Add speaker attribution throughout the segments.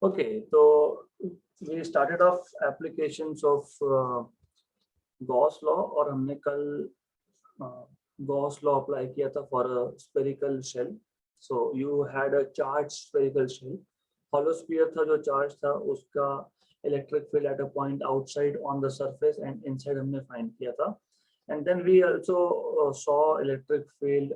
Speaker 1: Okay, so we started off applications of Gauss law और हमने कल Gauss law apply किया था for a spherical shell. So you had a charged spherical shell. Hollow sphere था जो charge था उसका electric field at a point outside on the surface and inside हमने find किया था. And then we also saw electric field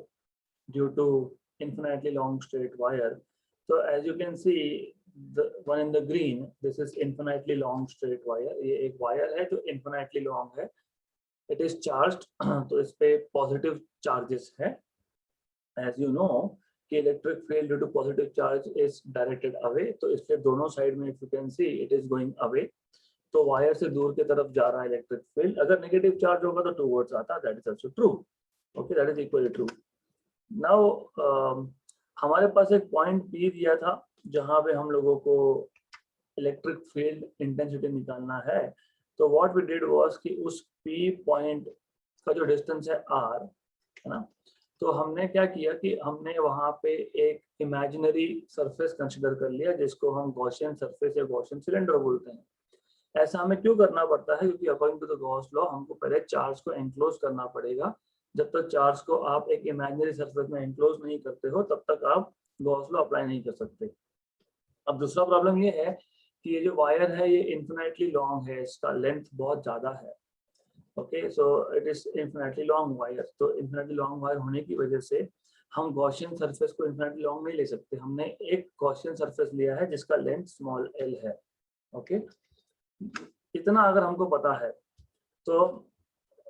Speaker 1: due to infinitely long straight wire. So as you can see, the one in the green, this is infinitely long straight wire. ये एक wire है जो infinitely long है. It is charged, तो इस पे positive charges है. As you know, कि electric field due to positive charge is directed away. तो इसके दोनों side में, if you can see, it is going away. तो wire से दूर की तरफ जा रहा है electric field. अगर negative charge होगा तो towards आता. That is also true. Okay, that is equally true. Now हमारे पास एक पॉइंट P दिया था जहां पे हम लोगों को इलेक्ट्रिक फील्ड इंटेंसिटी निकालना है. तो व्हाट वी डिड वाज कि उस P पॉइंट का जो डिस्टेंस है R है ना, तो हमने क्या किया कि हमने वहां पे एक इमेजिनरी सरफेस कंसीडर कर लिया जिसको हम गॉसियन सरफेस या गॉसियन सिलेंडर बोलते हैं. ऐसा हमें क्यों करना पड़ता है? क्योंकि according to the Gauss law हमको पहले चार्ज को एनक्लोज करना पड़ेगा. जब तक चार्ज को आप एक इमेजिनरी सरफेस में एनक्लोज नहीं करते हो तब तक आप गॉस लॉ अप्लाई नहीं कर सकते. अब दूसरा प्रॉब्लम ये है कि ये जो वायर है ये इन्फिनिटली लॉन्ग है, इसका लेंथ बहुत ज्यादा है. Okay, so it is infinitely long wire. तो इन्फिनिटली लॉन्ग वायर होने की वजह से हम गॉसियन सरफेस को इन्फिनिटली लॉन्ग नहीं ले सकते. हमने एक गॉसियन सरफेस लिया है जिसका लेंथ स्मॉल l है. ओके, इतना अगर हमको पता है तो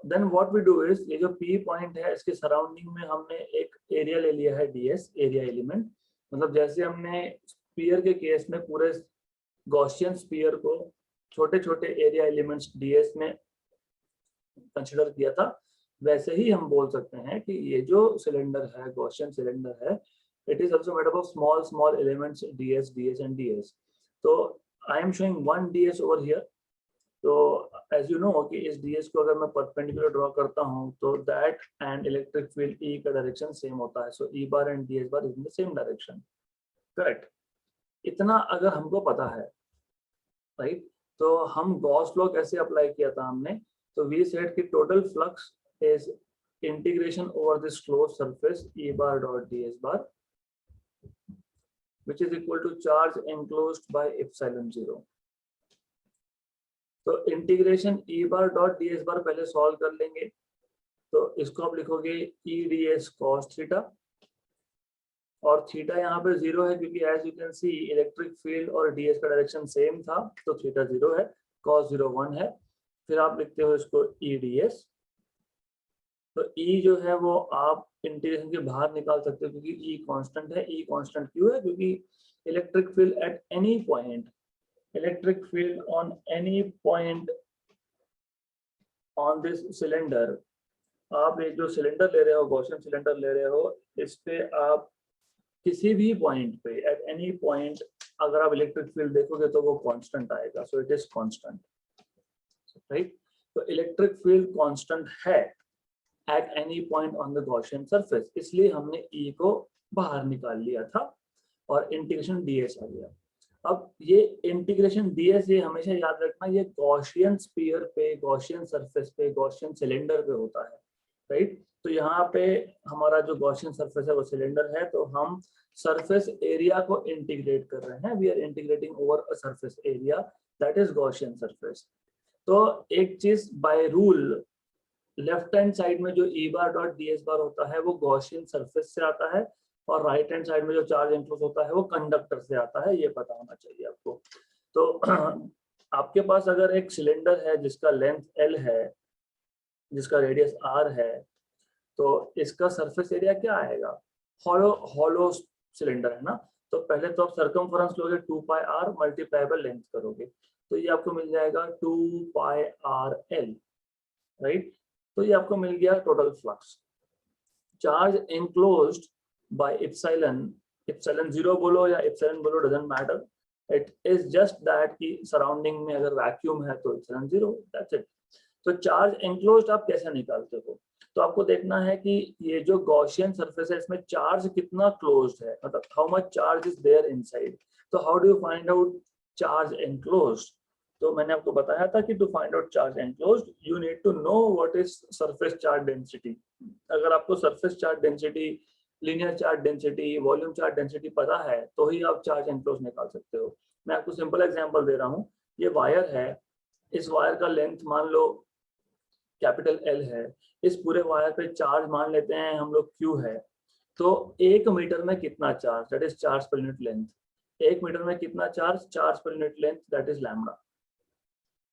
Speaker 1: then what we do is, ये जो P पॉइंट है इसके सराउंडिंग में हमने एक एरिया ले लिया है ds, एरिया एलिमेंट. मतलब जैसे हमने स्फीयर के केस में पूरे गॉसियन स्फीयर को छोटे छोटे एरिया एलिमेंट्स ds में कंसीडर किया था, वैसे ही हम बोल सकते हैं कि ये जो सिलेंडर है, गॉसियन सिलेंडर है, it is also made up of small small elements ds, ds and ds. तो I am showing one ds over here. तो एज यू नो कि इस ds को अगर मैं परपेंडिकुलर ड्रॉ करता हूं तो that and electric field E का डायरेक्शन सेम होता है. सो E bar and ds bar is in the same direction. Correct. इतना अगर हमको पता है, राइट, तो हम गॉस लॉ कैसे अप्लाई किया था हमने? तो वी सेड कि total flux is integration over this closed surface E bar dot ds bar which is equal to charge enclosed by epsilon 0. तो integration E bar dot ds बार पहले solve कर लेंगे. तो इसको आप लिखोगे E ds cos थीटा, और theta यहाँ पे 0 है क्योंकि as you can see electric field और ds का डायरेक्शन सेम था, तो थीटा 0 है, cos 0 1 है. फिर आप लिखते हो इसको E ds. तो E जो है वो आप इंटीग्रेशन के बाहर निकाल सकते हो क्योंकि E कांस्टेंट है. E कांस्टेंट क्यों है? क्योंकि electric field at any point, electric field on any point on this cylinder, आप ये जो सिलेंडर ले रहे हो, गॉसियन सिलेंडर ले रहे हो, इस पे आप किसी भी पॉइंट पे एट एनी पॉइंट अगर आप इलेक्ट्रिक फील्ड देखोगे तो वो कांस्टेंट आएगा. So it is constant, right. तो इलेक्ट्रिक फील्ड कांस्टेंट है at any point on the Gaussian surface, इसलिए हमने E को बाहर निकाल लिया था और इंटीग्रेशन ds आ गया. अब ये इंटीग्रेशन ds, ये हमेशा याद रखना, ये गॉसियन स्फीयर पे, गॉसियन सरफेस पे, गॉसियन सिलेंडर पे होता है, राइट. तो यहाँ पे हमारा जो गॉसियन सरफेस है वो सिलेंडर है, तो हम सरफेस एरिया को इंटीग्रेट कर रहे हैं. We are integrating over a surface area that is Gaussian surface. तो एक चीज by rule, left hand side में जो E bar dot ds bar होता है वो गॉसियन सरफेस से आता है, और राइट हैंड साइड में जो चार्ज एनक्लोज होता है वो कंडक्टर से आता है. ये पता होना चाहिए आपको. तो आपके पास अगर एक सिलेंडर है जिसका लेंथ L है, जिसका रेडियस R है, तो इसका सरफेस एरिया क्या आएगा? हॉलो सिलेंडर है ना, तो पहले तो आप सर्कमफरेंस लोगे 2 पाई r मल्टीप्लाई बाय लेंथ करोगे, तो ये आपको मिल जाएगा 2 पाई r L, राइट. तो ये आपको मिल गया total flux. Charge enclosed by epsilon, epsilon 0 बोलो या epsilon बोलो, doesn't matter. It is just that कि सराउंडिंग में अगर वैक्यूम है तो epsilon 0, that's it. तो चार्ज एनक्लोज्ड आप कैसे निकालते हो? तो आपको देखना है कि ये जो गॉसियन सरफेस है इसमें चार्ज कितना क्लोज्ड है, मतलब how much charge is there inside. तो how do you find out charge enclosed? तो मैंने आपको बताया था कि to find out charge enclosed you need to know what is surface charge density. अगर आपको surface charge density, linear charge density, volume charge density पता है तो ही आप चार्ज एनक्लोज निकाल सकते हो। मैं आपको सिंपल एग्जांपल दे रहा हूँ। ये वायर है, इस वायर का लेंथ मान लो कैपिटल एल है, इस पूरे वायर पे चार्ज मान लेते हैं हम लोग क्यू है। तो 1 मीटर में कितना charge, that is charge per unit length. 1 metre में कितना charge, charge per unit length, that is lambda.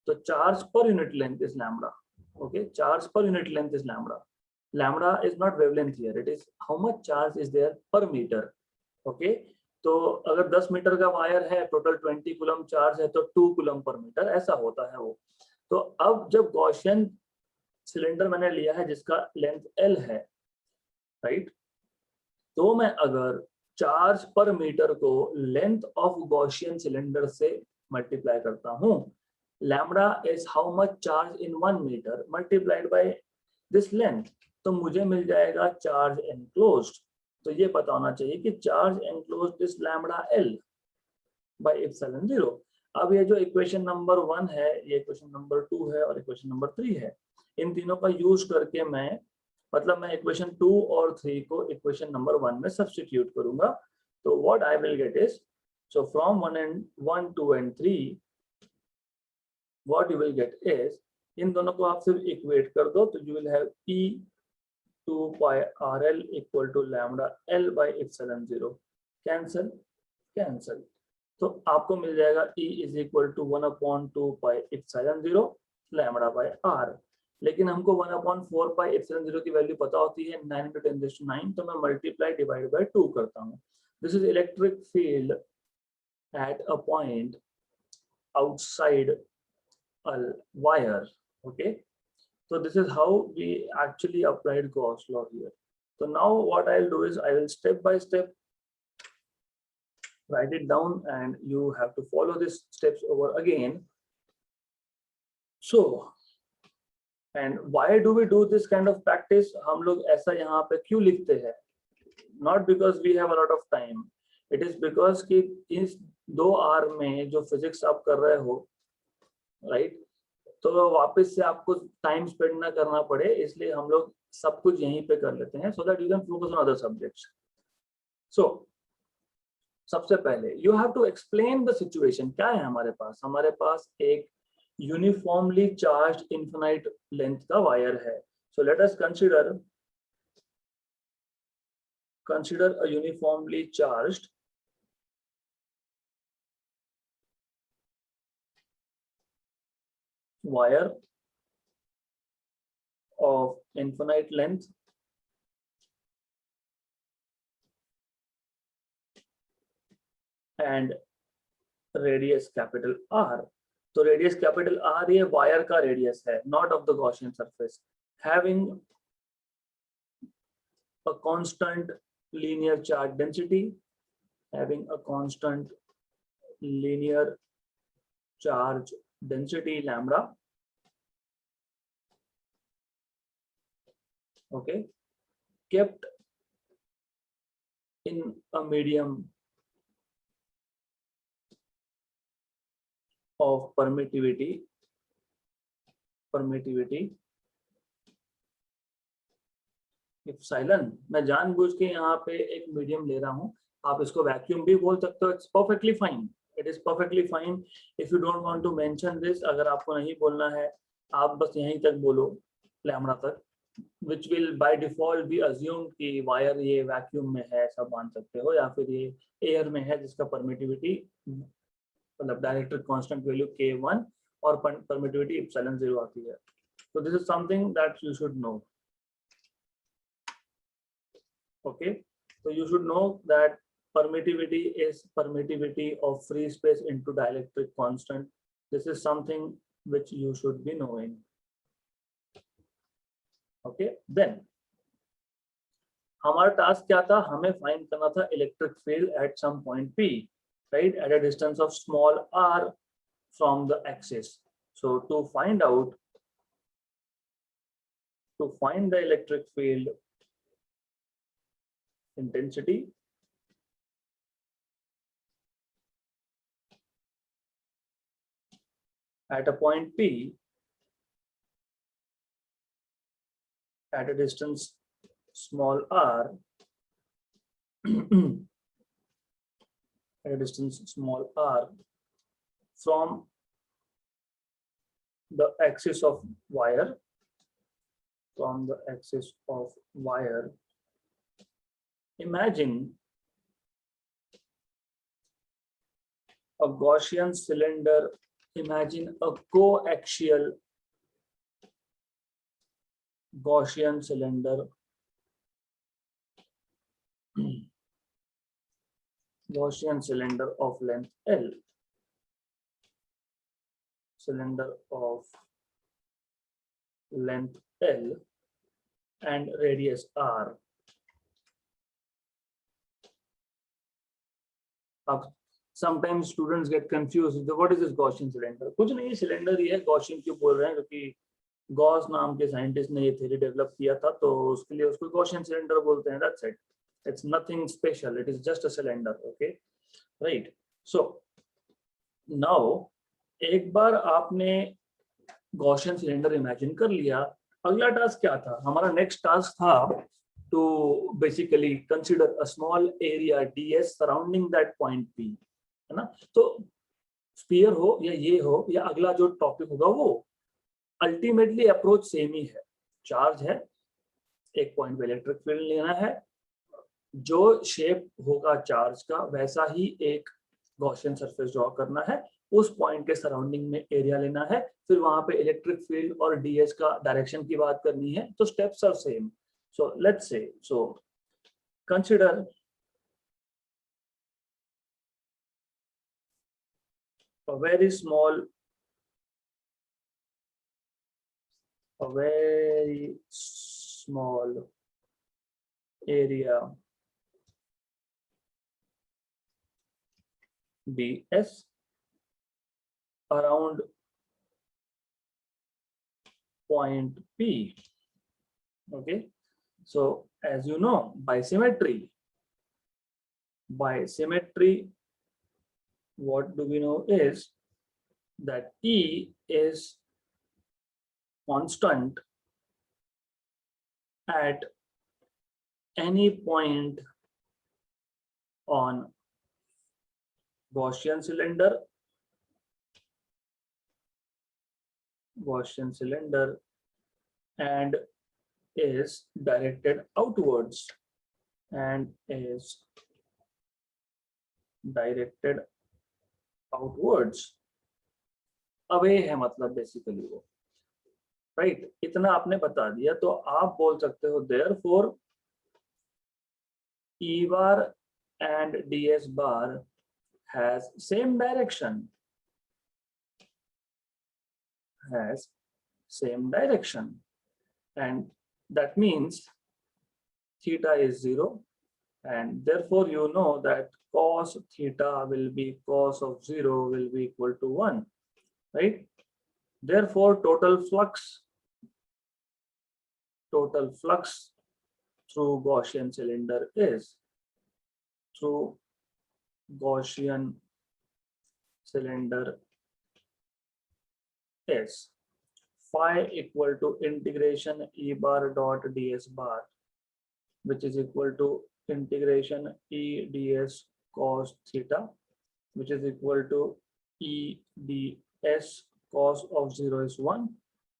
Speaker 1: तो charge per unit length is lambda. Okay, charge per unit length is lambda. Lambda is not wavelength here, it is how much charge is there per metre. Okay, तो अगर 10 metre का wire है, total 20 coulomb charge है, तो 2 coulomb per metre ऐसा होता है वो। तो अब जब गॉसियन सिलेंडर मैंने लिया है जिसका लेंथ एल है, राइट, तो मैं अगर चार्ज पर मीटर को लेंथ ऑफ गॉसियन सिलेंडर से मल्टीप्लाई करता हूं, lambda is how much charge in 1 metre multiplied by this length, तो मुझे मिल जाएगा चार्ज एनक्लोज्ड। तो ये पता होना चाहिए कि charge enclosed is lambda L by epsilon 0। अब ये जो इक्वेशन नंबर 1 है, ये इक्वेशन नंबर 2 है और इक्वेशन नंबर 3 है, इन तीनों का यूज करके मैं इक्वेशन 2 और 3 को इक्वेशन नंबर 1 में सब्स्टिट्यूट करूंगा। तो what I will get is, so from 1, 2 and 3 what you will get is, इन दोनों को आप सिर्फ इक्वेट कर दो तो you will have E 2 pi RL equal to lambda L by epsilon 0। Cancel cancel, तो आपको मिल जाएगा E is equal to 1/2 pi epsilon 0 lambda by R। लेकिन हमको 1/4 पाई एप्सिलॉन 0 की वैल्यू पता होती है 9 × 10⁹, तो मैं मल्टीप्लाई डिवाइड बाय 2 करता हूँ। This is electric field eight a point outside a wire. Okay, so this is how we actually applied Gauss law here. So now what I'll do is I will step by step write it down and you have to follow these steps over again. So, and why do we do this kind of practice? हम लोग ऐसा यहाँ पे क्यों लिखते हैं? Not because we have a lot of time. It is because कि इस 2 आवर में जो फिजिक्स आप कर रहे हो, राइट, तो वापस से आपको टाइम स्पेंड ना करना पड़े, इसलिए हम लोग सब कुछ यहीं पे कर लेते हैं, so that you can focus on other subjects. So सबसे पहले you have to explain the situation. क्या है हमारे पास एक यूनिफॉर्मली चार्ज इनफिनाइट लेंथ का वायर है। So let us consider a uniformly charged wire of infinite length and radius capital R. तो radius capital R ये वायर का रेडियस है, not of the Gaussian surface, having a constant linear charge density, having a constant linear charge density lambda. Okay, kept in a medium of permittivity epsilon. मैं जानबूझ के यहाँ पे एक medium ले रहा हूँ, आप इसको वैक्यूम भी बोल सकते हो, it's perfectly fine, it is perfectly fine if you don't want to mention this. अगर आपको नहीं बोलना है, आप बस यहीं तक बोलो लैम्डा तक, which will by default be assumed कि वायर ये वैक्यूम में है, सब मान सकते हो, या फिर ये एयर में है जिसका परमिटिविटी मतलब डायरेक्ट्रिक कांस्टेंट वैल्यू K1 और परमिटिविटी एप्सिलॉन 0 आती है। So this is something that you should know. Okay, so you should know that permittivity is permittivity of free space into dielectric constant. This is something which you should be knowing. Okay, then हमारा task क्या था, हमें find करना था electric field at some point P, right, at a distance of small r from the axis. So to find the electric field intensity, at a point P at a distance small r at a distance small r from the axis of wire, imagine a Gaussian cylinder, imagine a coaxial Gaussian cylinder, Gaussian cylinder of length L, cylinder of length L and radius R. Sometimes students get confused. What is this Gaussian cylinder? कुछ नहीं, cylinder ही है. Gaussian क्यों बोल रहे हैं? क्योंकि Gauss नाम के साइंटिस्ट ने ये थ्योरी डेवलप किया था, तो उसके लिए उसको गॉसियन सिलेंडर बोलते हैं. That's it. It's nothing special. It is just a cylinder. Okay, right. So now एक बार आपने गॉसियन सिलेंडर इमेजिन कर लिया, अगला टास्क क्या था? हमारा नेक्स्ट टास्क था to basically consider a small area ds surrounding that point P, है ना. तो स्फीयर हो या ये हो या अगला जो टॉपिक होगा, वो अल्टीमेटली अप्रोच सेम ही है. चार्ज है, एक पॉइंट पे इलेक्ट्रिक फील्ड लेना है, जो शेप होगा चार्ज का वैसा ही एक गॉसियन सरफेस ड्रॉ करना है, उस पॉइंट के सराउंडिंग में एरिया लेना है, फिर वहां पे इलेक्ट्रिक फील्ड और ds का डायरेक्शन की बात करनी है. तो steps are same. So let's say, so consider a very small area ds around point P. Okay, so as you know, by symmetry, what do we know is that E is constant at any point on Gaussian cylinder and is directed outwards away है, मतलब basically वो, right. इतना आपने बता दिया तो आप बोल सकते हो therefore E bar and ds bar has same direction, and that means theta is 0, and therefore you know that cos theta will be cos of 0 will be equal to 1, right? Therefore total flux through Gaussian cylinder is phi equal to integration E bar dot ds bar, which is equal to integration E ds cos theta, which is equal to E ds cos of 0 is 1,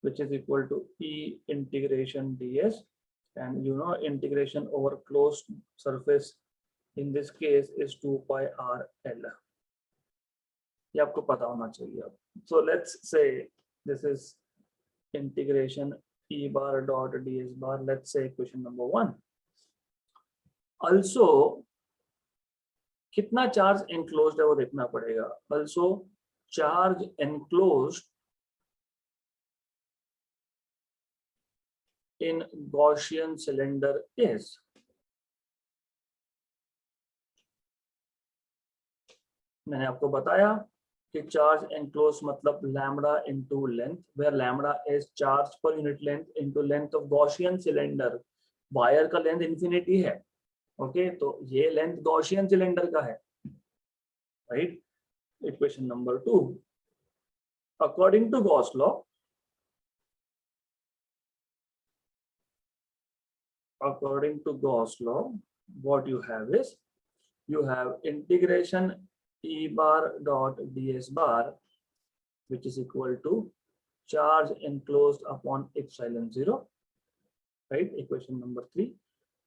Speaker 1: which is equal to E integration ds, and you know integration over closed surface in this case is 2 pi r l. ये आपको पता होना चाहिए. So let's say this is integration E bar dot ds bar. Let's say equation number 1. Also कितना charge enclosed है वो देखना पड़ेगा. Also charge enclosed in Gaussian cylinder is, मैंने आपको बताया कि चार्ज enclosed मतलब lambda into length, where lambda is charge per unit length into length of Gaussian cylinder. Wire का लेंथ इंफिनिटी है. ओके, तो ये लेंथ गॉसियन सिलेंडर का है, right. Equation number 2, According to Gauss law, what you have is, you have integration E bar dot ds bar, which is equal to charge enclosed upon epsilon 0, right? Equation number 3.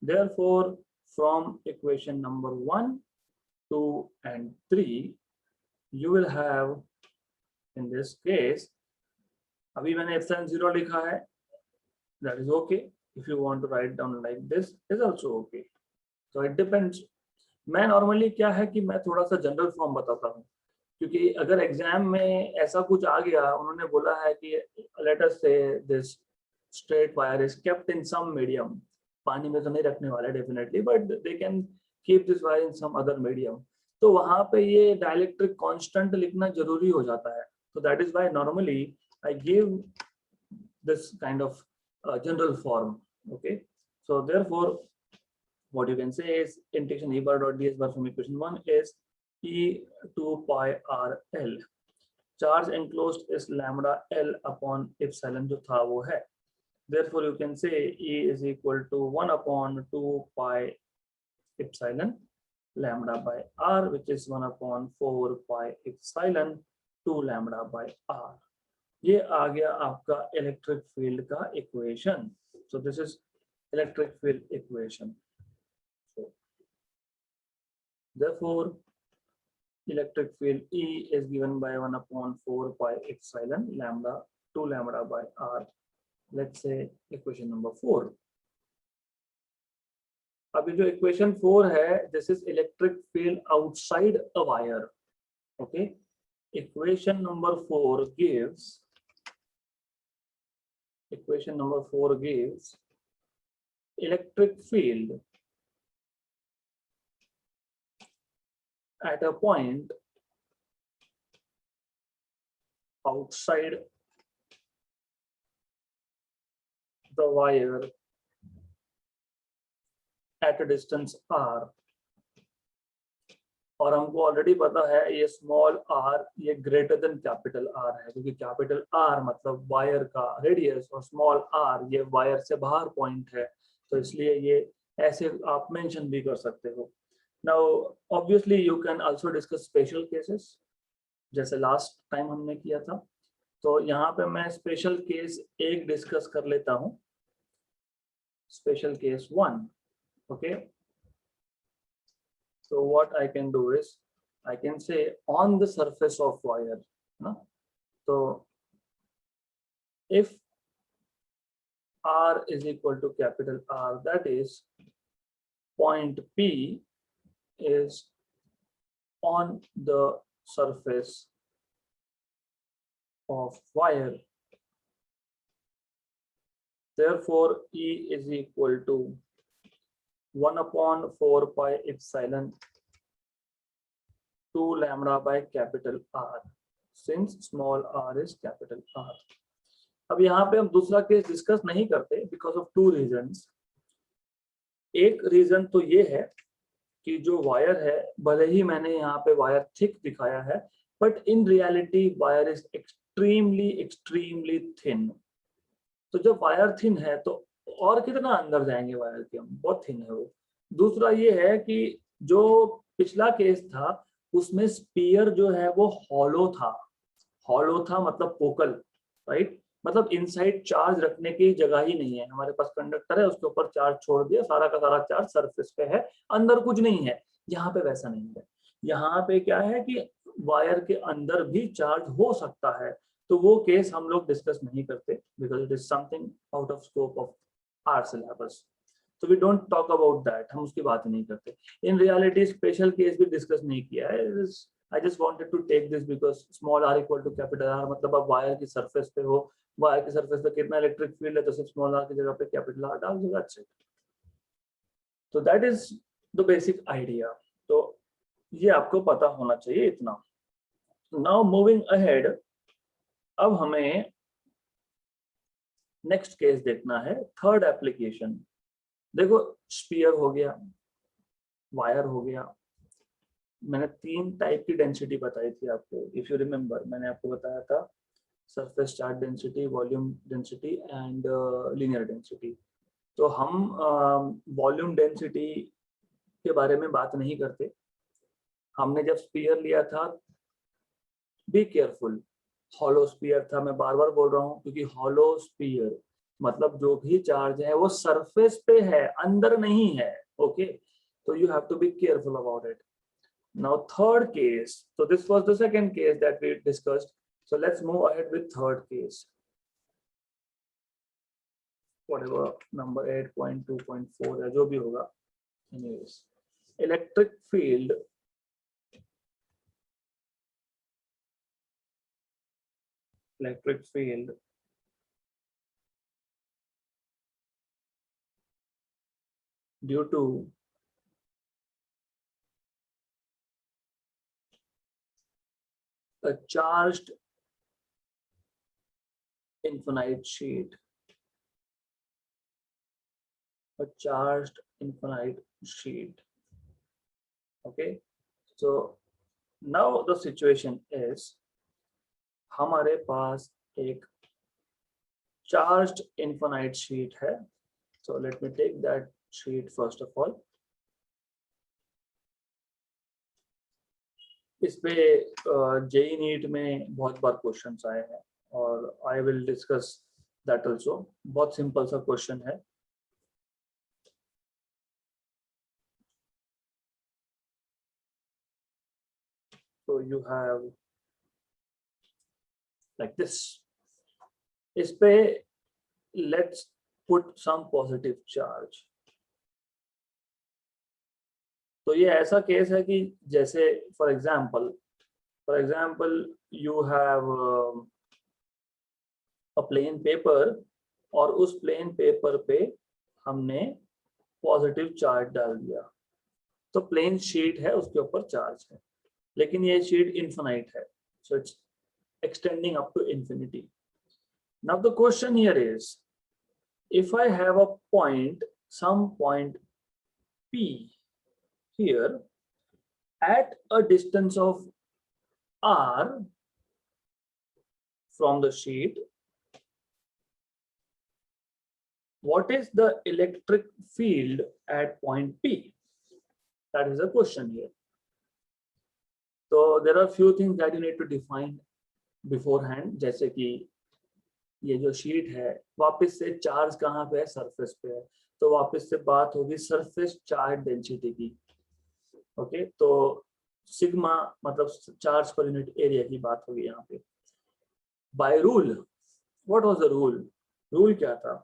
Speaker 1: Therefore, from equation number 1, 2, and 3, you will have, in this case, अभी मैंने epsilon 0 लिखा है, that is okay. If you want to write down like this, is also okay. So it depends. मैं normally क्या है कि मैं थोड़ा सा जनरल फॉर्म बताता हूँ, क्योंकि अगर एग्जाम में ऐसा कुछ आ गया, उन्होंने बोला है कि let us say this straight wire is kept in some medium, पानी में तो नहीं रखने वाले definitely, but they can keep this wire in some other medium, तो वहां पे ये डाइलेक्ट्रिक कांस्टेंट लिखना जरूरी हो जाता है. तो that is why normally I give this kind of general form. Okay, so therefore what you can say is integration E bar dot ds bar from equation 1 is E 2 pi r L. Charge enclosed is lambda L upon epsilon जो था वो है. Therefore you can say E is equal to 1 upon 2 pi epsilon lambda by r, which is 1 upon 4 pi epsilon 2 lambda by r. ये आ गया आपका electric field का equation. So this is electric field equation. Therefore, electric field E is given by 1 upon 4 pi epsilon lambda 2 lambda by r. Let's say equation number 4. अभी जो equation 4 है, this is electric field outside a wire. Okay, equation number 4 gives electric field at a point outside the wire at a distance r. और हमको already पता है ये small r ये greater than capital R है, क्योंकि capital R मतलब wire का रेडियस और स्मॉल r ये वायर से बाहर पॉइंट है, तो इसलिए ये ऐसे आप मेंशन भी कर सकते हो. Now obviously you can also discuss special cases, जैसे लास्ट टाइम हमने किया था. तो यहाँ पे मैं स्पेशल केस एक डिस्कस कर लेता हूँ. Special case 1. okay, so what I can do is I can say on the surface of wire, no? So if r is equal to capital R, that is point P is on the surface of wire. Therefore, E is equal to 1 upon 4 pi epsilon 2 lambda by capital R, since small r is capital R. अब यहाँ पे हम दूसरा case discuss नहीं करते because of two reasons. एक reason तो ये है कि जो वायर है, भले ही मैंने यहाँ पे वायर थिक दिखाया है, but in reality wire is extremely thin. तो जब वायर थिन है तो और कितना अंदर जाएंगे वायर के हम, बहुत थिन है वो. दूसरा ये है कि जो पिछला केस था उसमें स्पीयर जो है वो हॉलो था मतलब पोकल, राइट. मतलब इनसाइड चार्ज रखने की जगह ही नहीं है. हमारे पास कंडक्टर है, उसके ऊपर चार्ज छोड़ दिया, सारा का सारा चार्ज सरफेस पे है, अंदर कुछ नहीं है. यहाँ पे वैसा नहीं है. यहाँ पे क्या है कि वायर के अंदर भी चार्ज हो सकता है, तो वो केस हम लोग डिस्कस नहीं करते because it is something out of scope of our syllabus. तो we don't talk about that, हम उसकी बात नहीं करते. इन रियलिटी स्पेशल केस भी डिस्कस नहीं किया है. I just wanted to take this because small r equal to capital R, मतलब आप वायर की सरफेस पे हो, वायर की सरफेस पे कितना इलेक्ट्रिक फील्ड है, तो सिर्फ स्मॉल r की जगह पे कैपिटल R डाल दो, दैट्स इट. तो that is the basic idea. तो ये आपको पता होना चाहिए इतना. नाउ मूविंग अहेड, अब हमें नेक्स्ट केस देखना है, थर्ड एप्लीकेशन. देखो, स्फीयर हो गया, वायर हो गया. मैंने 3 टाइप की डेंसिटी बताई थी आपको, इफ यू रिमेम्बर. मैंने आपको बताया था surface charge density, volume density and linear density. तो हम वॉल्यूम डेंसिटी के बारे में बात नहीं करते। हमने जब स्पीयर लिया था, बी केयरफुल, हॉलो स्पीयर था, मैं बार बार बोल रहा हूँ, क्योंकि हॉलो स्पीयर मतलब जो भी चार्ज है वो सरफेस पे है, अंदर नहीं है। ओके, तो you have to be careful about it. Now third case, so this was the second case that we discussed. So let's move ahead with third case. Whatever number 8.2.4 है, जो भी होगा, anyways, electric field due to a charged infinite sheet, okay, so now the situation is हमारे पास एक charged infinite sheet है. So let me take that sheet first of all. इस पे जेई नीट में बहुत बार क्वेश्चंस आए हैं और I will discuss that also. बहुत सिंपल सा क्वेश्चन है। तो यू हैव लाइक दिस, इस पे let's put some positive charge. तो ये ऐसा केस है कि जैसे for example you have a plane paper और उस प्लेन पेपर पे हमने पॉजिटिव चार्ज डाल दिया। तो प्लेन शीट है, उसके ऊपर चार्ज है, लेकिन ये शीट इनफिनाइट है, so it's extending up to infinity. Now the question here is, if I have a point, some point P here at a distance of r from the sheet, what is the electric field at point P? That is a question here. So there are few things that you need to define beforehand, जैसे कि ये जो sheet है वापस से charge कहाँ पे है, सरफेस पे है, तो वापस से बात होगी सरफेस चार्ज डेंसिटी की। ओके, तो सिग्मा मतलब चार्ज पर यूनिट एरिया की बात होगी यहाँ पे। By rule, what was the rule? Rule क्या था?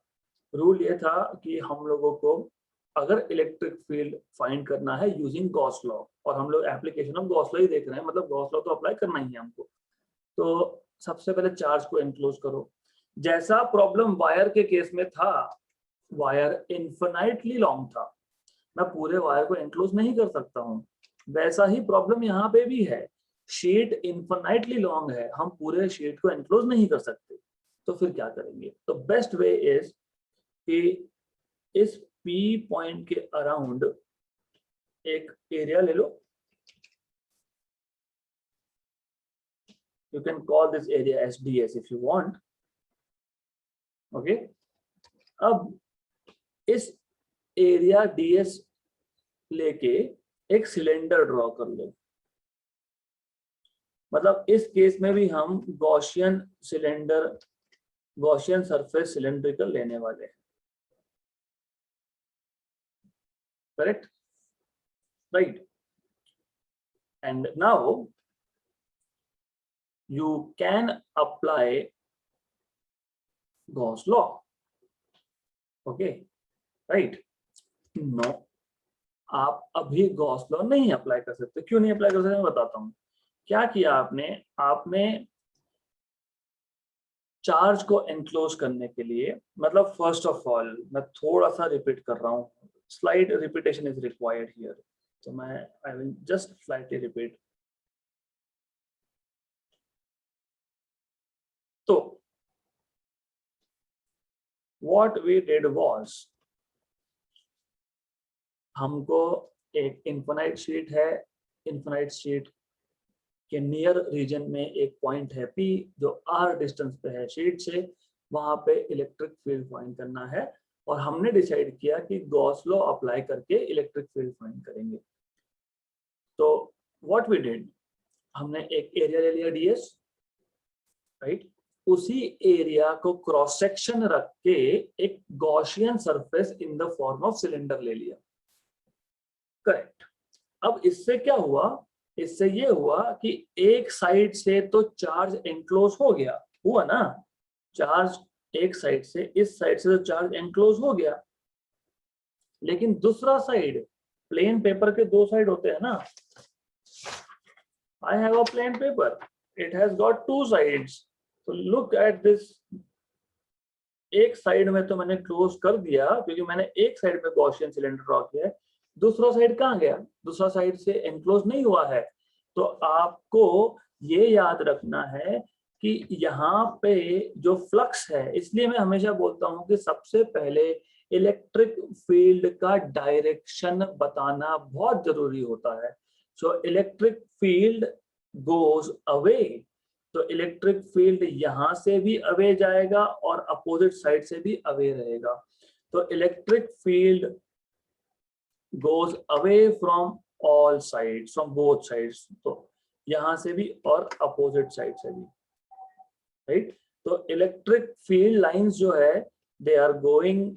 Speaker 1: रूल ये था कि हम लोगों को अगर इलेक्ट्रिक फील्ड फाइंड करना है यूजिंग गॉस लॉ, और हम लोग एप्लीकेशन ऑफ गॉस लॉ ही देख रहे हैं, मतलब गॉस लॉ तो अप्लाई करना ही है हमको। तो सबसे पहले चार्ज को एनक्लोज करो। जैसा प्रॉब्लम वायर के केस में था, वायर इनफिनाइटली लॉन्ग था, मैं पूरे वायर को एनक्लोज नहीं कर सकता हूं, वैसा ही प्रॉब्लम यहाँ पे भी है। शीट इनफिनाइटली लॉन्ग है, हम पूरे शीट को एनक्लोज नहीं कर सकते, तो फिर क्या करेंगे? तो बेस्ट वे इज कि इस पी पॉइंट के अराउंड एक एरिया ले लो, you can call this area as ds if you want. Okay, अब इस एरिया ds लेके एक सिलेंडर ड्रॉ कर लो। मतलब इस केस में भी हम Gaussian cylinder, Gaussian surface cylindrical लेने वाले हैं, correct? Right, and now you can apply Gauss law. Okay, right? No, आप अभी गॉस लॉ नहीं अप्लाई कर सकते। क्यों नहीं अप्लाई कर सकते, मैं बताता हूँ। क्या किया आपने? आपने चार्ज को एनक्लोज करने के लिए, मतलब फर्स्ट ऑफ ऑल मैं थोड़ा सा रिपीट कर रहा हूँ, slide repetition is required here, तो मैं I will just slightly repeat. तो what we did was, हमको एक इनफिनाइट शीट है, इनफिनाइट शीट कि नियर रीजन में एक पॉइंट है P जो R डिस्टेंस पे है शीट से, वहां पे इलेक्ट्रिक फील्ड फाइंड करना है, और हमने डिसाइड किया कि गॉस लॉ अप्लाई करके इलेक्ट्रिक फील्ड फाइंड करेंगे। तो व्हाट वी डिड, हमने एक एरिया ले लिया ds, राइट, उसी एरिया को क्रॉस सेक्शन रख के एक Gaussian surface in the form of cylinder ले लिया। करेक्ट। अब इससे क्या हुआ, इससे ये हुआ कि एक साइड से तो चार्ज एनक्लोज हो गया, हुआ ना, चार्ज एक साइड से, इस साइड से तो चार्ज एनक्लोज हो गया, लेकिन दूसरा साइड, प्लेन पेपर के दो साइड होते हैं ना, I have a plain paper, it has got two sides, so look at this, एक साइड में तो मैंने क्लोज कर दिया क्योंकि मैंने एक साइड पे गॉसियन सिलेंडर ड्रॉ किया है, दूसरा साइड कहाँ गया, दूसरा साइड से एनक्लोज नहीं हुआ है। तो आपको ये याद रखना है कि यहाँ पे जो फ्लक्स है, इसलिए मैं हमेशा बोलता हूँ कि सबसे पहले इलेक्ट्रिक फील्ड का डायरेक्शन बताना बहुत जरूरी होता है। So electric field goes away, तो इलेक्ट्रिक फील्ड यहाँ से भी अवे जाएगा और अपोजिट साइड से भी अवे रहेगा। तो electric field goes away from all sides, from both sides, तो यहाँ से भी और अपोजिट साइड से भी, राइट। तो इलेक्ट्रिक फील्ड लाइंस जो है they are going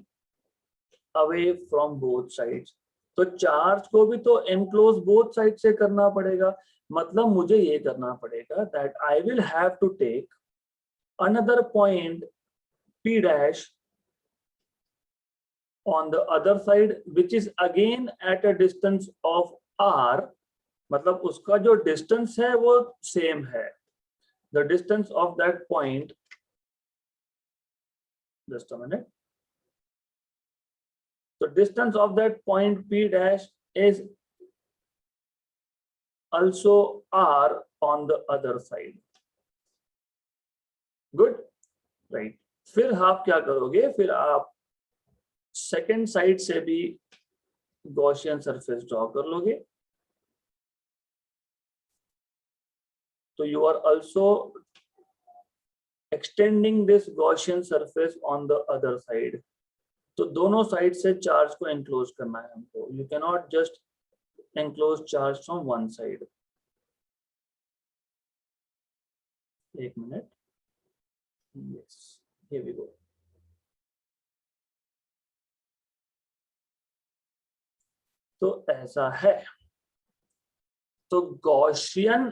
Speaker 1: away from both sides, तो चार्ज को भी तो एनक्लोज बोथ साइड से करना पड़ेगा। मतलब मुझे ये करना पड़ेगा that I will have to take another point P dash on the other side which is again at a distance of R, मतलब उसका जो डिस्टेंस है वो सेम है, the distance of that point, just a minute, the distance of that point P dash is also R on the other side, good, right। फिर आप क्या करोगे, फिर आप सेकेंड साइड से भी गॉसियन सरफेस ड्रॉ कर लोगे, तो you are also extending this Gaussian surface on the other side. तो दोनों साइड से चार्ज को एनक्लोज करना है हमको, you can not just enclose charge from one side. एक minute, yes, here we go. तो ऐसा है, तो गॉसियन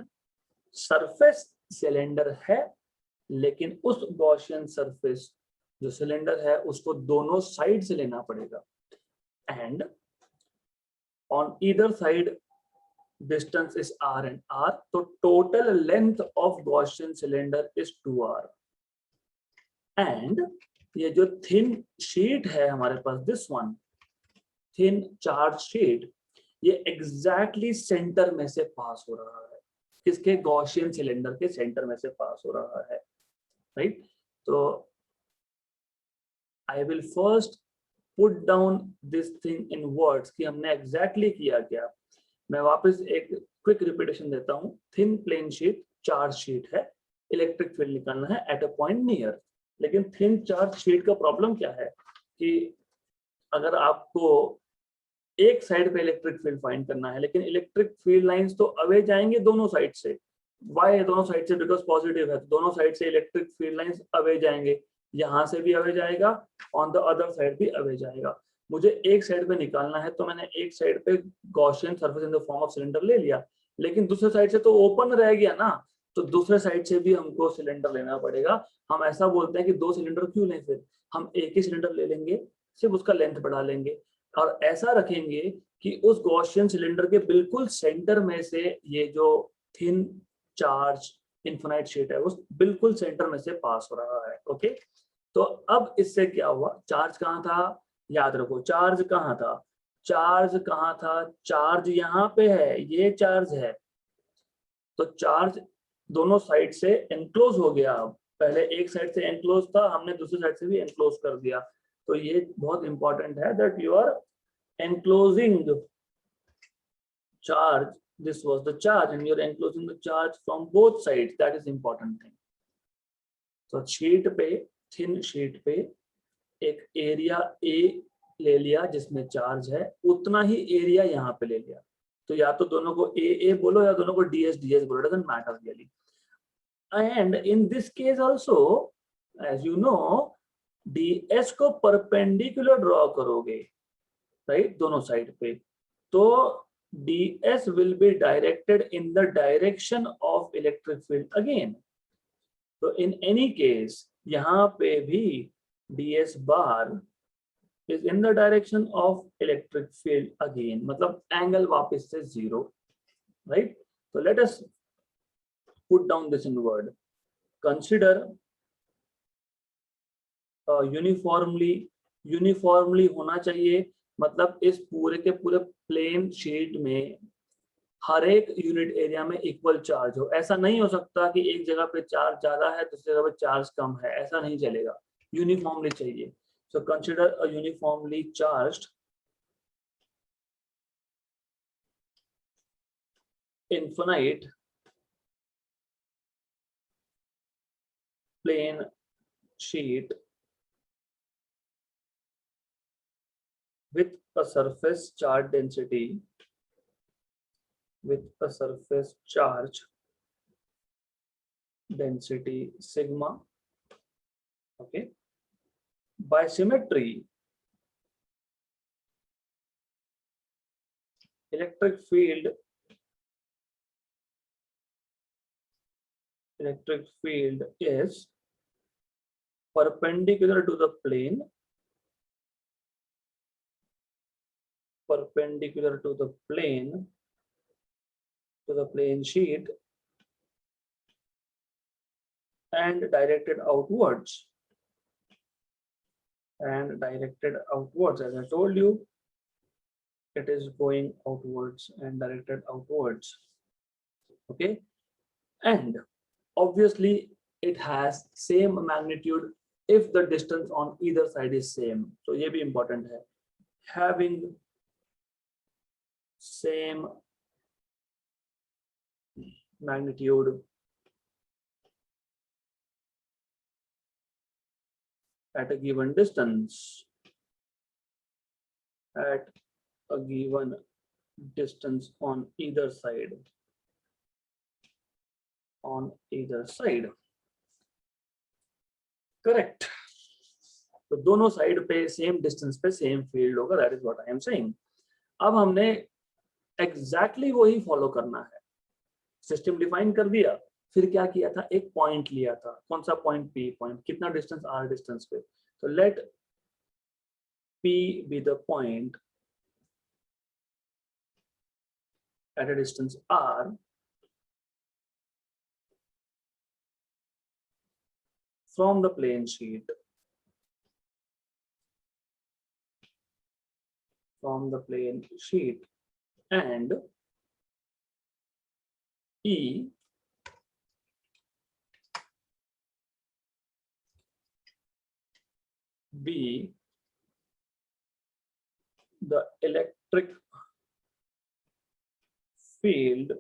Speaker 1: सरफेस सिलेंडर है, लेकिन उस गॉसियन सरफेस जो सिलेंडर है उसको दोनों साइड से लेना पड़ेगा, and on either side distance is R and R, तो total length of Gaussian cylinder is 2R, and ये जो थिन शीट है हमारे पास, this one thin charge sheet, ये एग्जैक्टली सेंटर में से पास हो रहा है, किसके, गॉसियन सिलेंडर के सेंटर में से पास हो रहा है, राइट। तो I will first put down this thing in words कि हमने एग्जैक्टली किया क्या। मैं वापस एक क्विक रिपीटेशन देता हूँ। Thin plane sheet charge sheet है, इलेक्ट्रिक फील्ड निकालना है एट अ पॉइंट नियर, लेकिन थिन चार्ज शीट का प्रॉब्लम क्या है कि अगर आपको एक साइड पे इलेक्ट्रिक फील्ड फाइंड करना है, लेकिन इलेक्ट्रिक फील्ड लाइंस तो अवे जाएंगे दोनों साइड से, वाई दोनों साइड से, बिकॉज पॉजिटिव है, तो दोनों साइड से इलेक्ट्रिक फील्ड लाइंस अवे जाएंगे, यहाँ से भी अवे जाएगा, ऑन द अदर साइड भी अवे जाएगा। मुझे एक साइड पे निकालना है, तो मैंने एक साइड पे Gaussian surface in the form of cylinder ले लिया, लेकिन दूसरे साइड से तो ओपन रह गया ना, तो दूसरे साइड से भी हमको सिलेंडर लेना पड़ेगा। हम ऐसा बोलते हैं कि दो सिलेंडर क्यों लें, फिर हम एक ही सिलेंडर ले लेंगे, सिर्फ उसका लेंथ बढ़ा लेंगे, और ऐसा रखेंगे कि उस गॉसियन सिलेंडर के बिल्कुल सेंटर में से ये जो थिन चार्ज इन्फिनाइट शीट है उस बिल्कुल सेंटर में से पास हो रहा है, ओके। तो अब इससे क्या हुआ, चार्ज कहाँ था, याद रखो चार्ज कहाँ था, चार्ज कहाँ था, चार्ज यहाँ पे है, ये चार्ज है, तो चार्ज दोनों साइड से एनक्लोज हो गया। अब पहले एक साइड से एनक्लोज था, हमने दूसरी साइड से भी एनक्लोज कर दिया, तो ये बहुत इंपॉर्टेंट है that you are enclosing charge this was the charge and you're enclosing the charge from both sides. That is important thing. So sheet पे, थिन शीट पे एक एरिया ए ले लिया जिसमें चार्ज है, उतना ही एरिया यहाँ पे ले लिया। तो या तो दोनों को ए ए बोलो या दोनों को डी एस बोलो, doesn't matter really. And in this case also as you know, ds को परपेंडिकुलर ड्रॉ करोगे, राइट, दोनों साइड पे, तो ds will be directed in the direction of electric field again. तो in any case यहाँ पे भी ds bar is in the direction of electric field again, मतलब एंगल वापस से 0, right? So let us put down this in word. Consider uniformly होना चाहिए, मतलब इस पूरे के पूरे प्लेन शीट में हर एक यूनिट एरिया में इक्वल चार्ज हो। ऐसा नहीं हो सकता कि एक जगह पे चार्ज ज्यादा है दूसरी जगह पे चार्ज कम है, ऐसा नहीं चलेगा, यूनिफॉर्मली चाहिए। So consider a uniformly charged infinite plane sheet with a surface charge density, with a surface charge density sigma, okay? By symmetry, electric field is perpendicular to the plane, perpendicular to the plane sheet and directed outwards. And directed outwards, as I told you, it is going outwards and directed outwards. Okay, and obviously it has same magnitude if the distance on either side is same. So ये भी important है, having same magnitude at a given distance, at a given distance on either side, on either side, correct? तो दोनों side पे same distance पे same field होगा, that is what I am saying. अब हमने एग्जैक्टली वही follow करना है, सिस्टम डिफाइन कर दिया, फिर क्या किया था, एक पॉइंट लिया था, कौन सा पॉइंट, पी पॉइंट, कितना डिस्टेंस, आर डिस्टेंस पे। तो let P be the point at a distance R from the plane sheet, from the plane sheet, and E be the electric field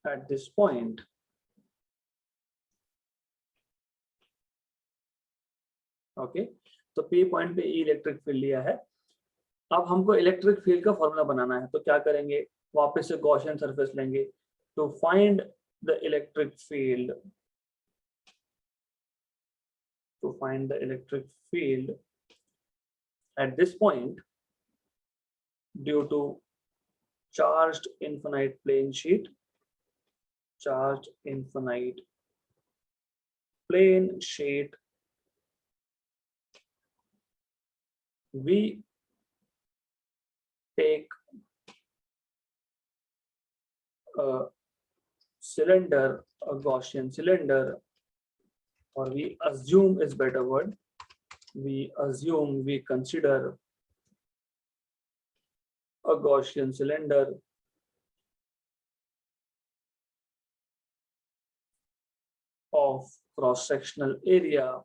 Speaker 1: at this point. Okay, तो P point पे E electric field लिया है। अब हमको electric field का formula बनाना है, तो क्या करेंगे, वापस से गॉसियन सरफेस लेंगे to find the electric field, to find the electric field at this point due to charged infinite plane sheet, charged infinite plane sheet, we take a cylinder, a Gaussian cylinder, or we assume is better word, we assume, we consider a Gaussian cylinder of cross-sectional area,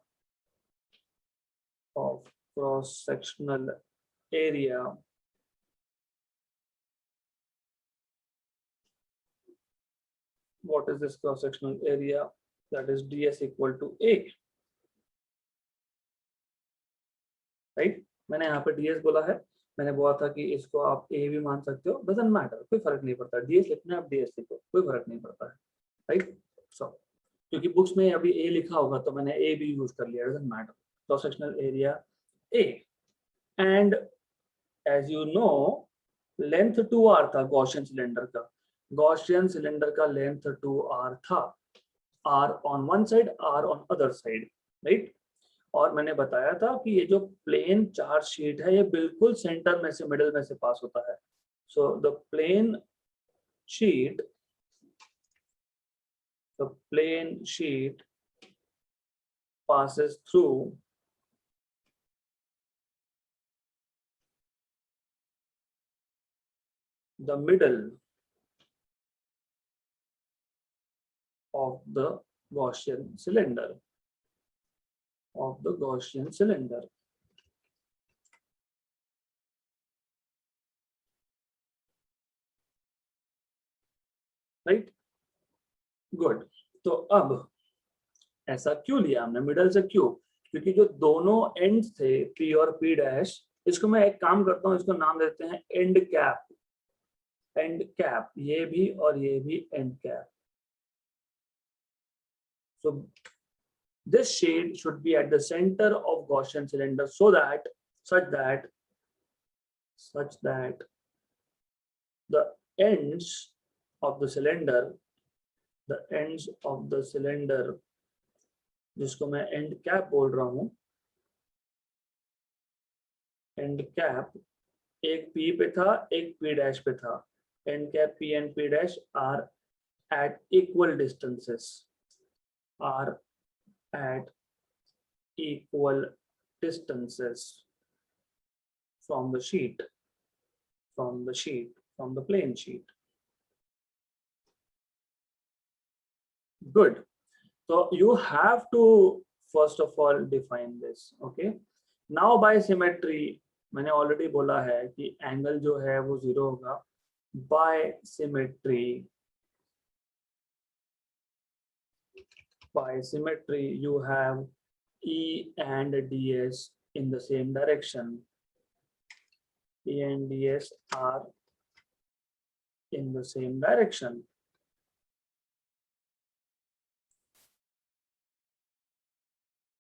Speaker 1: of cross-sectional area what is this cross sectional area, that is ds equal to a, right. मैंने यहाँ पे ds बोला है, मैंने बोला था कि इसको आप a भी मान सकते हो, डजंट मैटर, कोई फर्क नहीं पड़ता, ds लिखना है आप ds लिखो, कोई फर्क नहीं पड़ता है, राइट। सो क्योंकि बुक्स में अभी a लिखा होगा तो मैंने a भी यूज कर लिया, doesn't matter, cross sectional area a। And as you know length 2r था गॉसियन सिलेंडर का, गॉसियन सिलेंडर का लेंथ 2r था, r on one side r on other side, right. और मैंने बताया था कि ये जो प्लेन चार्ज शीट है ये बिल्कुल सेंटर में से, मिडिल में से पास होता है। So the plane sheet passes through the middle of the Gaussian cylinder, right, good. तो अब ऐसा क्यों लिया हमने मिडल से, क्यों? क्योंकि जो दोनों एंड्स थे P और P डैश, इसको मैं एक काम करता हूँ, इसको नाम देते हैं एंड कैप, ये भी और ये भी and cap. So this shade should be at the center of Gaussian cylinder such that the ends of the cylinder, जिसको मैं एंड कैप बोल रहा हूँ, एंड कैप एक P पे था, एक P डैश पे था, and cap P and P dash are at equal distances, from the plane sheet. Good. So you have to first of all define this, okay? Now by symmetry, मैंने already बोला है कि angle जो है वो 0 होगा। By symmetry, you have E and ds in the same direction. E and ds are in the same direction.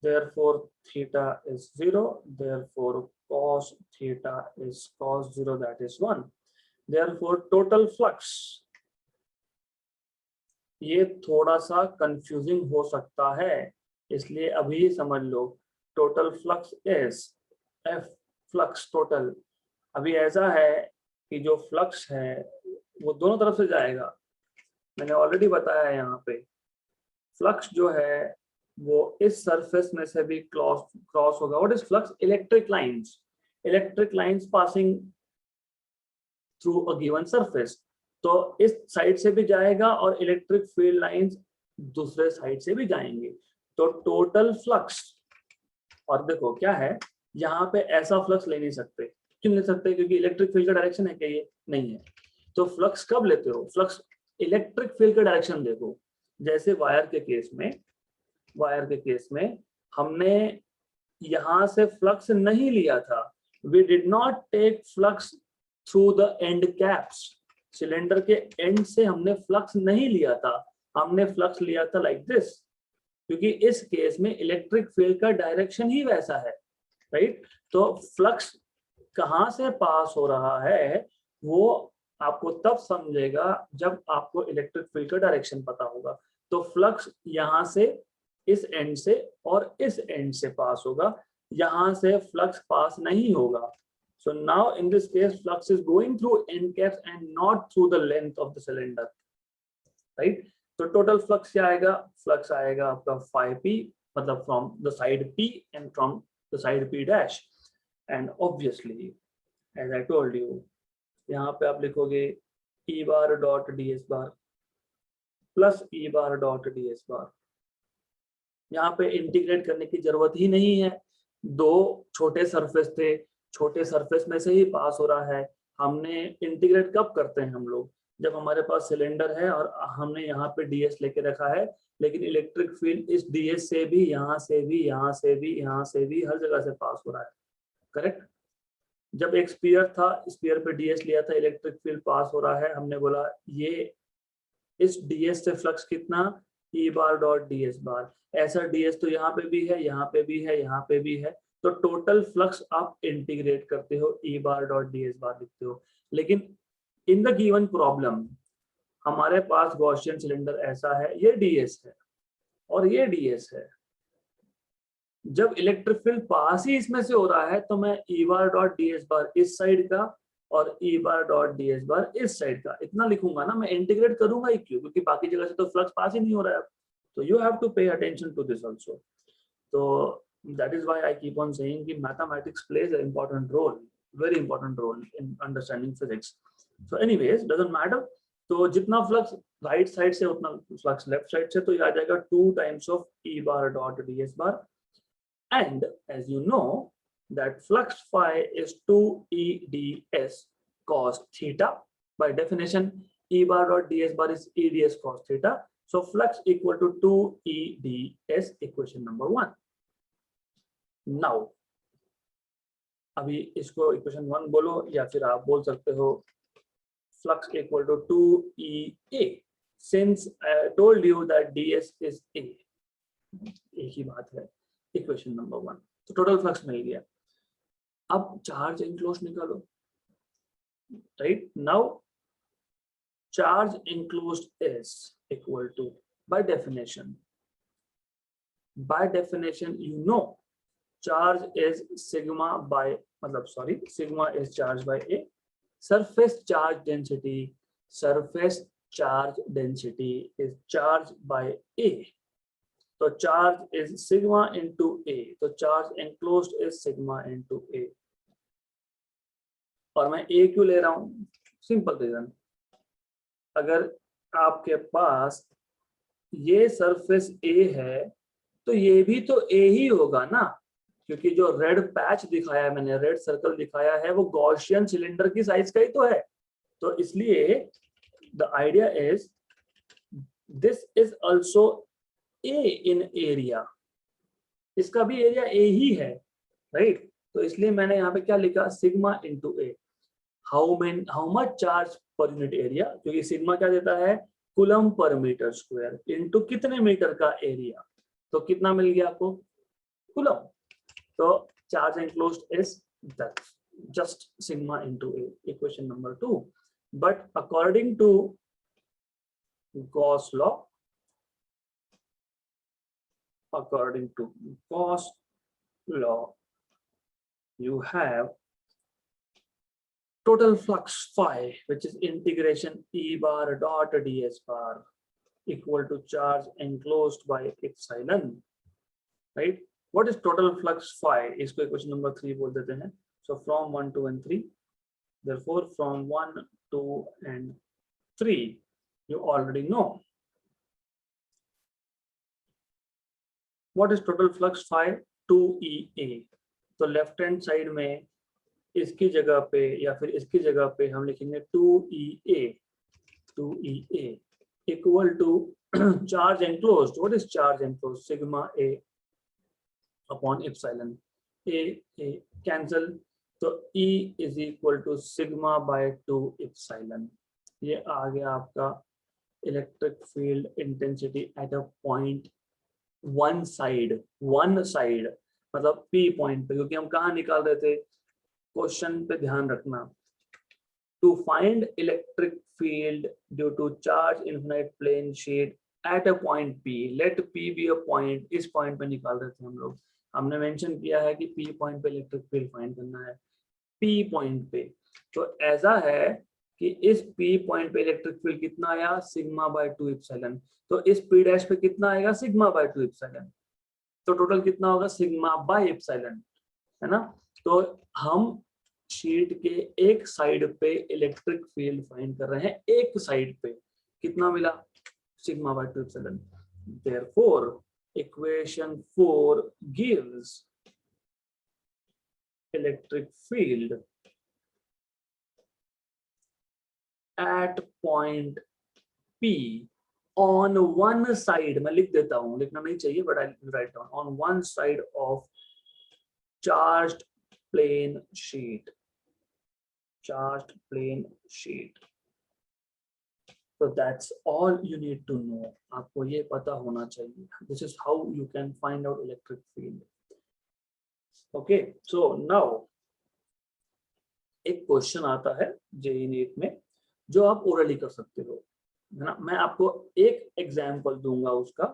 Speaker 1: Therefore, theta is 0. Therefore, cos theta is cos 0, that is 1. Therefore, total flux, ये थोड़ा सा confusing हो सकता है, इसलिए अभी समझ लो। Total flux is F flux total. अभी ऐसा है कि जो फ्लक्स है वो दोनों तरफ से जाएगा, मैंने ऑलरेडी बताया है। यहाँ पे फ्लक्स जो है वो इस सरफेस में से भी क्रॉस होगा। What is flux? Electric lines passing through a given surface. तो इस साइड से भी जाएगा और इलेक्ट्रिक फील्ड लाइंस दूसरे साइड से भी जाएंगे। तो टोटल फ्लक्स, और देखो क्या है, यहाँ पे ऐसा फ्लक्स ले नहीं सकते। क्यों ले सकते? क्योंकि इलेक्ट्रिक फील्ड का डायरेक्शन है क्या? ये नहीं है। तो फ्लक्स कब लेते हो? फ्लक्स इलेक्ट्रिक फील्ड का डायरेक्शन देखो। जैसे वायर के केस में हमने यहाँ से फ्लक्स नहीं लिया था। We did not take flux through the end caps. Cylinder के एंड से हमने फ्लक्स नहीं लिया था, हमने फ्लक्स लिया था लाइक दिस, क्योंकि इस केस में इलेक्ट्रिक फील्ड का डायरेक्शन ही वैसा है, राइट। तो फ्लक्स कहाँ से पास हो रहा है वो आपको तब समझेगा जब आपको इलेक्ट्रिक फील्ड का डायरेक्शन पता होगा। तो फ्लक्स यहाँ से, इस एंड से और इस एंड से पास होगा, यहाँ से फ्लक्स पास नहीं होगा। So now in this case, flux is going through end caps and not through the length of the cylinder, right? So total flux क्या आएगा? Flux आएगा आपका phi p, मतलब from the side P and from the side P dash. And obviously, as I told you, यहाँ पे आप लिखोगे E bar dot ds bar plus E bar dot ds bar। यहाँ पे इंटीग्रेट करने की जरूरत ही नहीं है। दो छोटे सरफेस थे, छोटे सरफेस में से ही पास हो रहा है। हमने इंटीग्रेट कब करते हैं हम लोग? जब हमारे पास सिलेंडर है और हमने यहाँ पे डीएस लेके रखा है, लेकिन इलेक्ट्रिक फील्ड इस डीएस से भी, यहाँ से भी, यहाँ से भी, यहाँ से भी, हर जगह से पास हो रहा है, करेक्ट। जब एक स्फीयर था, स्फीयर पे डीएस लिया था, इलेक्ट्रिक फील्ड पास हो रहा है, हमने बोला ये इस डीएस से फ्लक्स कितना, ई बार डॉट डीएस बार। ऐसा डीएस तो यहाँ पे भी है, यहाँ पे भी है, यहाँ पे भी है, तो टोटल फ्लक्स आप इंटीग्रेट करते हो, ई बार डॉट डीएस बार लिखते हो। लेकिन इन द गिवन प्रॉब्लम हमारे पास गॉसियन सिलेंडर ऐसा है, ये डीएस है और ये डीएस है। जब इलेक्ट्रिक फील्ड पास ही इसमें से हो रहा है, तो मैं ई बार डॉट डीएस बार इस साइड का और ई बार डॉट डीएस बार इस साइड का इतना लिखूंगा ना, मैं इंटीग्रेट करूंगा ही क्यों, क्योंकि बाकी जगह से तो फ्लक्स पास ही नहीं हो रहा है। तो you have to pay attention to this also. तो that is why I keep on saying कि mathematics plays a important role, very important role in understanding physics. So anyways doesn't matter. तो जितना flux right side से उतना flux left side से, तो ये आ जाएगा 2 times of E bar dot DS bar. And as you know that flux phi is 2 EDS cos theta. By definition, E bar dot ds bar is EDS cos theta. So flux equal to 2 EDS, equation number 1. Now, अभी इसको equation 1 बोलो या फिर आप बोल सकते हो flux equal to 2EA. Since I told you that ds is A, एक ही बात है। इक्वेशन नंबर 1, तो टोटल फ्लक्स मिल गया। अब चार्ज एनक्लोज्ड निकालो, right. Now charge enclosed is equal to, by definition you know charge is sigma by, मतलब sorry, sigma is charge by A. Surface charge density is charge by A. तो charge is sigma into A, तो charge enclosed is sigma into A. और मैं ए क्यों ले रहा हूं, simple reason, अगर आपके पास ये सरफेस ए है तो ये भी तो ए ही होगा ना, क्योंकि जो रेड पैच दिखाया है मैंने, रेड सर्कल दिखाया है, वो गॉसियन सिलेंडर की साइज का ही तो है। तो इसलिए the idea is this is also a in area, इसका भी एरिया ए ही है, राइट। तो इसलिए मैंने यहाँ पे क्या लिखा, sigma into A. How much charge per unit area, क्योंकि सिग्मा क्या देता है, coulomb per metre square, into कितने मीटर का एरिया, तो कितना मिल गया आपको, कूलम। तो charge enclosed is that, just sigma into A, equation number 2। But according to Gauss law, according to Gauss law, you have total flux phi, which is integration E bar dot ds bar equal to charge enclosed by epsilon, right? What is total flux phi? इसको equation number 3 बोल देते हैं। So from 1, 2 and 3, therefore from 1, 2 and 3 you already know. What is total flux phi? 2EA। तो left hand side में इसकी जगह पे या फिर इसकी जगह पे हम लिखेंगे 2EA equal to charge enclosed. What is charge enclosed? Sigma A upon epsilon. A cancel, तो E is equal to sigma by 2 epsilon. ये आ गया आपका electric field intensity at a point one side मतलब P पॉइंट पे, क्योंकि हम कहाँ निकाल रहे थे, क्वेश्चन पे ध्यान रखना। To find electric field due to charge infinite plane sheet at a point P, let P be a point, इस पॉइंट पे निकाल रहे थे हम लोग। हमने मेंशन किया है कि P पॉइंट पे इलेक्ट्रिक फील्ड फाइंड करना है, P पॉइंट पे। तो ऐसा है कि इस P पॉइंट पे इलेक्ट्रिक फील्ड कितना आया, सिग्मा बाय 2 एप्सिलॉन। तो इस P डैश पे कितना आएगा, सिग्मा बाय 2 एप्सिलॉन। तो टोटल कितना होगा, सिग्मा बाय एप्सिलॉन, है ना। तो हम शीट के एक साइड पे इलेक्ट्रिक फील्ड फाइंड कर रहे हैं, एक साइड पे कितना मिला, sigma by 2 epsilon. Therefore equation 4 gives electric field at point P on one side, मैं लिख देता हूँ, लिखना नहीं चाहिए but I'll write down, on one side of charged plane sheet, charged plane sheet. So that's all you need to know. आपको ये पता होना चाहिए. This is how you can find out electric field. Okay, so now एक question आता है JEE NEET में जो आप ओरली कर सकते हो, है ना. मैं आपको एक एग्जाम्पल दूंगा उसका,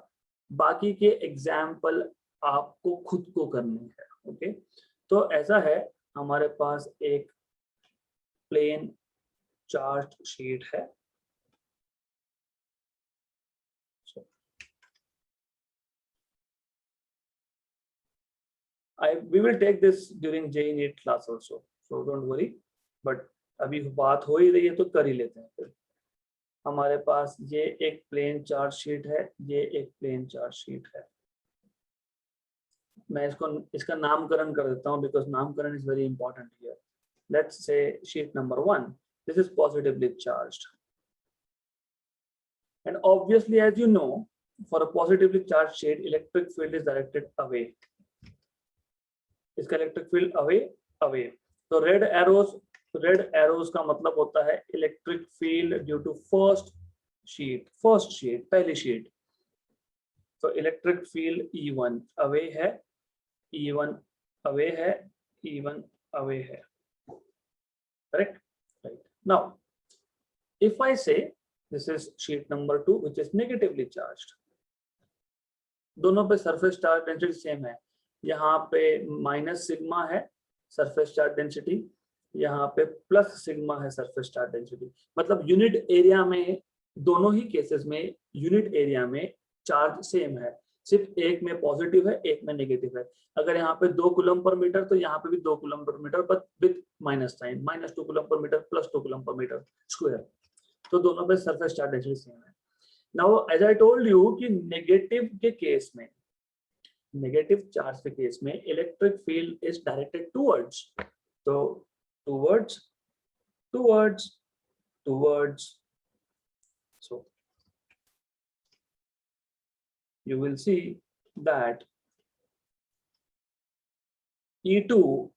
Speaker 1: बाकी के एग्जाम्पल आपको खुद को करने हैं. ओके, तो ऐसा है, हमारे पास एक प्लेन चार्ज शीट है. We will take this during JEE NEET class also, so don't worry. But अभी बात हो ही रही है तो कर ही लेते हैं. फिर हमारे पास ये एक प्लेन चार्ज शीट है, ये एक प्लेन चार्ज शीट है. मैं इसका नामकरण कर देता हूँ because नामकरण is very important here. Let's say sheet number 1. This is positively charged, and obviously, as you know, for a positively charged sheet, electric field is directed away. इसका electric field away. तो red arrows का मतलब होता है electric field due to first sheet, पहली sheet. तो electric field E1 away है, E1 away है, E1 अवे है. Correct, right. Now if I say this is sheet number 2 which is negatively charged. दोनों पे सरफेस चार्ज डेंसिटी सेम है. यहाँ पे माइनस सिग्मा है सरफेस चार्ज डेंसिटी, यहाँ पे प्लस सिग्मा है सरफेस चार्ज डेंसिटी. मतलब यूनिट एरिया में, दोनों ही केसेस में यूनिट एरिया में चार्ज सेम है, सिर्फ एक में पॉजिटिव है, एक में नेगेटिव है. अगर यहाँ पे 2 कूलम पर मीटर तो यहाँ पे भी 2 coulomb per metre, but with minus sign, -2 coulomb per metre plus 2 coulomb per metre square. तो दोनों पे सरफेस चार्ज डेंसिटी सेम है. Now as I told you कि नेगेटिव के केस में, नेगेटिव चार्ज के केस में electric field is directed towards. तो towards. So you will see that E2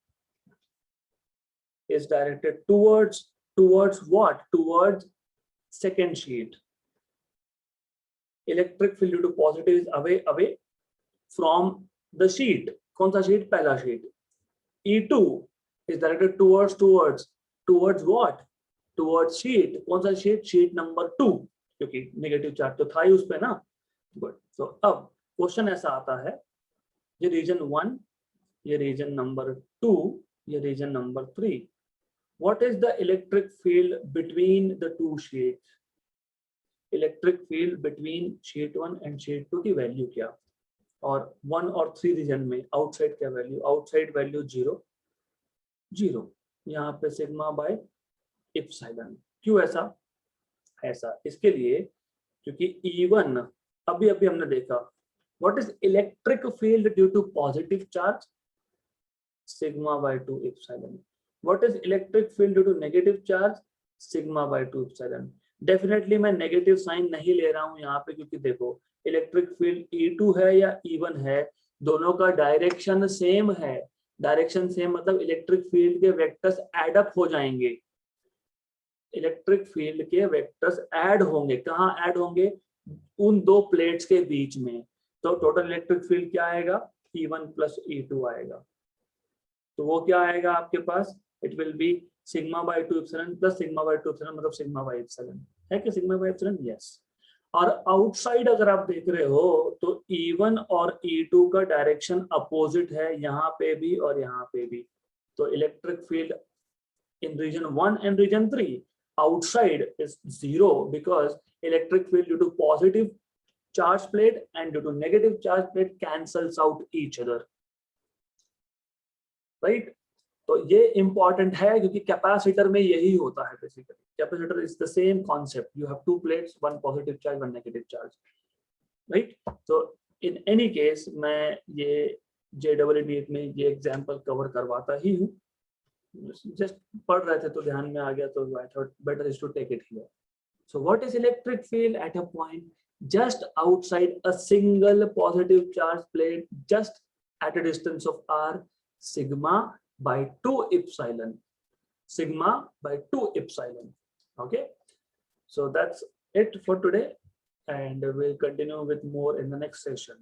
Speaker 1: is directed towards what? Towards second sheet. Electric field due to positive is away from the sheet. कौन सा sheet? पहला sheet. E2 is directed towards what? Towards sheet. कौन सा sheet? Sheet number 2, क्योंकि negative charge तो था ही उस पे ना. गुड. सो अब क्वेश्चन ऐसा आता है, ये रीजन 1, ये रीजन नंबर 2, ये reason number 3. What is the electric field between the two sheets? Electric field between sheet 1 and sheet 2 की वैल्यू क्या, और 1 और 3 रीजन में आउटसाइड क्या वैल्यू? Outside value 0. यहाँ पे सिग्मा बाय इप्सिलॉन. क्यों ऐसा? इसके लिए क्योंकि E1 अभी हमने देखा, what is electric field due to positive charge? Sigma by 2 epsilon. What is electric field due to negative charge? Sigma by 2 epsilon. Definitely मैं नेगेटिव साइन नहीं ले रहा हूं यहाँ पे, क्योंकि देखो इलेक्ट्रिक फील्ड E2 है या E1 है, दोनों का डायरेक्शन सेम है. डायरेक्शन सेम मतलब इलेक्ट्रिक फील्ड के वेक्टर्स एड अप हो जाएंगे. इलेक्ट्रिक फील्ड के वेक्टर्स ऐड होंगे. कहाँ ऐड होंगे? उन दो प्लेट्स के बीच में. तो टोटल इलेक्ट्रिक फील्ड क्या आएगा? E1 प्लस E2 आएगा. तो वो क्या आएगा आपके पास? It will be sigma by 2 epsilon plus sigma by 2 epsilon, मतलब सिग्मा बाय एप्सिलॉन. है कि सिग्मा बाय एप्सिलॉन? यस. और आउटसाइड अगर आप देख रहे हो तो E1 और E2 का डायरेक्शन अपोजिट है, यहाँ पे भी और यहाँ पे भी. तो electric field in region 1 and region 3 outside is 0 because electric field due to positive charge plate and due to negative charge plate cancels out each other, right? तो ये important है क्योंकि कैपेसिटर में यही होता है. Basically capacitor is the same concept. You have 2 plates, 1 positive charge, 1 negative charge, right? तो in any case मैं ये JEE नीट में ये एग्जांपल कवर करवाता ही हूँ. just पढ़ रहे थे तो ध्यान में आ गया, तो I thought better is to take it here. So what is electric field at a point just outside a single positive charge plate, just at a distance of r, sigma by 2 epsilon, sigma by 2 epsilon. Okay, so that's it for today, and we'll continue with more in the next session.